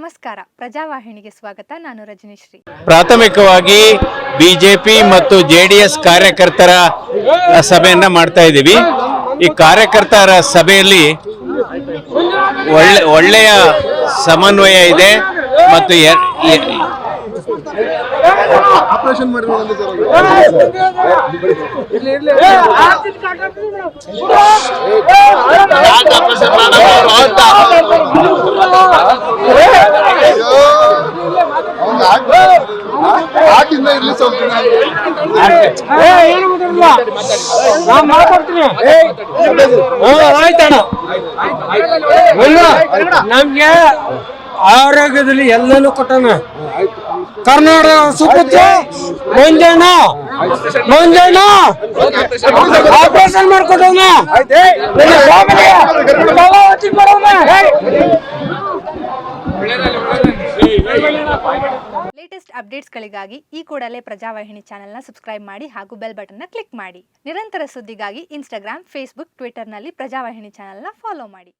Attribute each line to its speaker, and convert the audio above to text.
Speaker 1: ನಮಸ್ಕಾರ, ಪ್ರಜಾವಾಹಿನಿಗೆ ಸ್ವಾಗತ. ನಾನು ರಜನಿಶ್ರೀ.
Speaker 2: ಪ್ರಾಥಮಿಕವಾಗಿ ಬಿಜೆಪಿ ಮತ್ತು ಜೆಡಿಎಸ್ ಕಾರ್ಯಕರ್ತರ ಸಭೆಯನ್ನ ಮಾಡ್ತಾ ಇದ್ದೀವಿ. ಈ ಕಾರ್ಯಕರ್ತರ ಸಭೆಯಲ್ಲಿ ಒಳ್ಳೆಯ ಸಮನ್ವಯ ಇದೆ ಮತ್ತು
Speaker 3: ನಮ್ಗೆ ಆರೋಗ್ಯದಲ್ಲಿ ಎಲ್ಲನೂ ಕೊಟ್ಟಣ. ಕರ್ನಾಟಕ ಸುಪುತ್ರ ಮುಂಜಾನ ಆಪರೇಷನ್ ಮಾಡ್ಕೊಟ್ಟವನ.
Speaker 1: ಲೇಟೆಸ್ಟ್ ಅಪ್ಡೇಟ್ಸ್ಗಳಿಗಾಗಿ ಈ ಕೂಡಲೇ ಪ್ರಜಾವಾಹಿನಿ ಚಾನೆಲ್ನ ಸಬ್ಸ್ಕ್ರೈಬ್ ಮಾಡಿ ಹಾಗೂ ಬೆಲ್ ಬಟನ್ನ ಕ್ಲಿಕ್ ಮಾಡಿ. ನಿರಂತರ ಸುದ್ದಿಗಾಗಿ ಇನ್ಸ್ಟಾಗ್ರಾಮ್, ಫೇಸ್ಬುಕ್, ಟ್ವಿಟರ್ನಲ್ಲಿ ಪ್ರಜಾವಾಹಿನಿ ಚಾನೆಲ್ನ ಫಾಲೋ ಮಾಡಿ.